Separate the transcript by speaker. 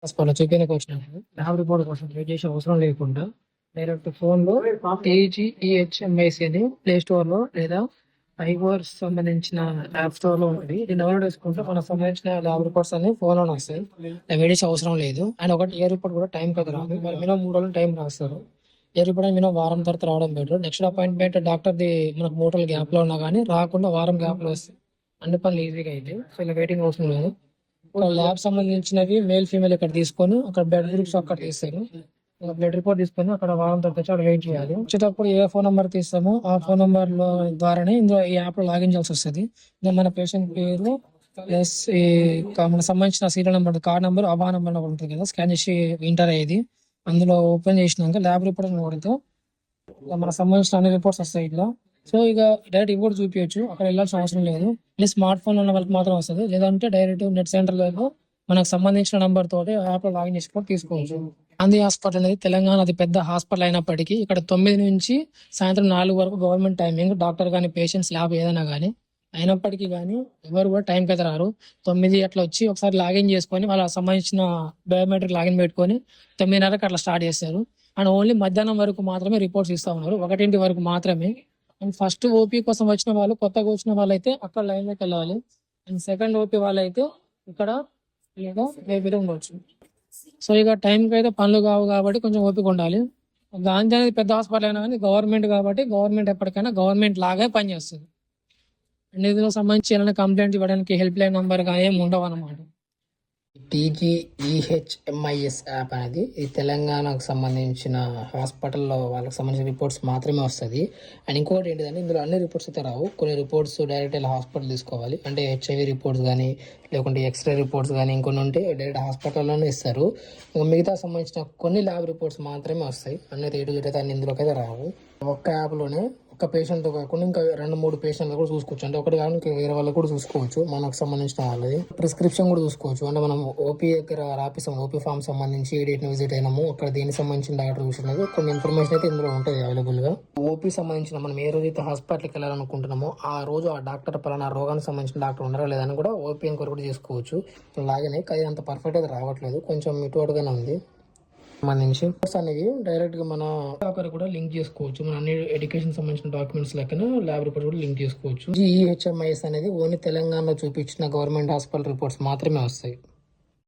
Speaker 1: Hospital చూపించడానికి వచ్చినప్పుడు lab report కోసం వెయిట్ చేసే అవసరం లేకుండా డైరెక్ట్ ఫోన్లో టీజీఈహెచ్ఎంఐసి అని ప్లే స్టోర్లో లేదా ఐవర్ సంబంధించిన యాప్ స్టోర్లో ఉంటుంది. ఇది డౌన్లోడ్ చేసుకుంటే మనకు సంబంధించిన ల్యాబ్ రిపోర్ట్స్ అన్ని ఫోన్లోనే వస్తాయి. వెయిట్ చేసే అవసరం లేదు. అండ్ ఒకటి ఏ రిపోర్ట్ కూడా టైం కదా రాదు. మరి మినిమం 3 రోజులు టైం రాస్తారు. ఏ రిపోర్ట్ మినిమం వారం తర్వాత రావడం బెటర్. నెక్స్ట్ అపాయింట్మెంట్ డాక్టర్ది మనకు 3 రోజుల గ్యాప్లో ఉన్నా కానీ రాకుండా వారం గ్యాప్లో వస్తాయి. అన్ని పనులు ఈజీగా అయితే సో ఇలా వెయిటింగ్ అవసరం లేదు. ల్యాబ్ సంబంధించినవి మేల్ ఫీమేల్ ఇక్కడ తీసుకొని అక్కడ బ్లడ్ గ్రూప్స్ అక్కడ తీస్తారు. బ్లడ్ రిపోర్ట్ తీసుకొని అక్కడ వారం తర్వాత వచ్చి అక్కడ వెయిట్ చేయాలి. వచ్చేటప్పుడు ఏ ఫోన్ నెంబర్ తీస్తామో ఆ ఫోన్ నెంబర్ లో ద్వారానే ఇందులో ఈ యాప్ లో లాగిన్ చేయాల్సి వస్తుంది. మన పేషెంట్ పేరు ప్లస్ మనకు సంబంధించిన సీరియల్ నెంబర్, కార్డ్ నెంబర్, అబా నెంబర్ ఉంటుంది కదా, స్కాన్ చేసి ఇంటర్ అయ్యేది. అందులో ఓపెన్ చేసినాక ల్యాబ్ రిపోర్ట్ కొడితే మనకు సంబంధించిన అన్ని రిపోర్ట్స్ వస్తాయి ఇట్లా. సో ఇక డైరెక్ట్ ఇవి కూడా చూపించచ్చు, అక్కడ వెళ్ళాల్సిన అవసరం లేదు. స్మార్ట్ ఫోన్ ఉన్న వాళ్ళకి మాత్రం వస్తుంది. లేదంటే డైరెక్ట్ నెట్ సెంటర్ లో మనకు సంబంధించిన నంబర్ తోటి యాప్ లో లాగిన్ చేసుకొని తీసుకోవచ్చు. గాంధీ హాస్పిటల్ అనేది తెలంగాణ అతి పెద్ద హాస్పిటల్ అయినప్పటికీ ఇక్కడ 9 నుంచి సాయంత్రం 4 వరకు గవర్నమెంట్ టైమింగ్. డాక్టర్ కానీ పేషెంట్స్ ల్యాబ్ ఏదైనా కానీ అయినప్పటికీ కానీ ఎవరు కూడా టైంకి అయితే రారు. 9 అట్లా వచ్చి ఒకసారి లాగిన్ చేసుకొని వాళ్ళకి సంబంధించిన బయోమెట్రిక్ లాగిన్ పెట్టుకొని 9:30కి అట్లా స్టార్ట్ చేస్తారు. అండ్ ఓన్లీ మధ్యాహ్నం వరకు మాత్రమే రిపోర్ట్స్ ఇస్తా ఉన్నారు, 1 వరకు మాత్రమే. అండ్ ఫస్ట్ ఓపీ కోసం వచ్చిన వాళ్ళు, కొత్తగా వచ్చిన వాళ్ళైతే అక్కడ లైన్ లోకి వెళ్ళాలి. అండ్ సెకండ్ ఓపీ వాళ్ళైతే ఇక్కడ లేదా బేబీలో ఉండవచ్చు. సో ఇక టైంకి అయితే పనులు కావు కాబట్టి కొంచెం ఓపిక ఉండాలి. గాంధీ అనేది పెద్ద హాస్పిటల్ అయినా కానీ గవర్నమెంట్ కాబట్టి గవర్నమెంట్ ఎప్పటికైనా గవర్నమెంట్ లాగే పనిచేస్తుంది. అండ్ ఇందులో సంబంధించి ఏమైనా కంప్లైంట్ ఇవ్వడానికి హెల్ప్ లైన్ నెంబర్ కానీ ఏమి ఉండవు అన్నమాట. టీజీఈహెచ్ఎంఐఎస్ యాప్ అనేది ఈ తెలంగాణకు సంబంధించిన హాస్పిటల్లో వాళ్ళకి సంబంధించిన రిపోర్ట్స్ మాత్రమే వస్తుంది. అండ్ ఇంకొకటి ఏంటిదంటే ఇందులో అన్ని రిపోర్ట్స్ అయితే రావు. కొన్ని రిపోర్ట్స్ డైరెక్ట్ ఇలా హాస్పిటల్ తీసుకోవాలి. అంటే హెచ్ఐవి రిపోర్ట్స్ కానీ లేకుంటే ఎక్స్రే రిపోర్ట్స్ కానీ ఇంకొన్ని ఉంటే డైరెక్ట్ హాస్పిటల్లోనే ఇస్తారు. మిగతా సంబంధించిన కొన్ని ల్యాబ్ రిపోర్ట్స్ మాత్రమే వస్తాయి. అన్ని రేటు అయితే అన్ని ఇందులోకి అయితే రావు. ఒక్క యాప్లోనే ఒక పేషెంట్ కాకుండా ఇంకా 2-3 పేషెంట్లు కూడా చూసుకోవచ్చు. అంటే ఒకటి కాకుండా ఇంకా వేరే వాళ్ళకి కూడా చూసుకోవచ్చు. మనకు సంబంధించిన వాళ్ళది ప్రిస్క్రిప్షన్ కూడా చూసుకోవచ్చు. అంటే మనం ఓపీ దగ్గర రాపిస్తాం, ఓపీ ఫామ్ సంబంధించి ఏ డేట్ని విజిట్ అయినాము, అక్కడ దేనికి సంబంధించిన డాక్టర్ చూసినది కొన్ని ఇన్ఫర్మేషన్ అయితే ఇందులో ఉంటుంది అవైలబుల్గా. ఓపీ సంబంధించిన మనం ఏ రోజు అయితే హాస్పిటల్కి వెళ్ళాలనుకుంటున్నామో ఆ రోజు ఆ డాక్టర్ పలానా రోగానికి సంబంధించిన డాక్టర్ ఉన్నారా లేదని కూడా ఓపీ ఎంక్వైరీ కూడా చేసుకోవచ్చు. లాగానే కానీ అంత పర్ఫెక్ట్ అయితే రావట్లేదు, కొంచెం ఇటువటుగానే ఉంది. సంబంధించి అనేవి డైరెక్ట్ గా మన డాక్టర్ కూడా లింక్ చేసుకోవచ్చు. మన అన్ని ఎడ్యుకేషన్ సంబంధించిన డాక్యుమెంట్స్ లెక్కన ల్యాబ్ రిపోర్ట్ కూడా లింక్ చేసుకోవచ్చు. జీఈహెచ్ఎంఐఎస్ అనేది ఓన్లీ తెలంగాణలో చూపించిన గవర్నమెంట్ హాస్పిటల్ రిపోర్ట్స్ మాత్రమే వస్తాయి.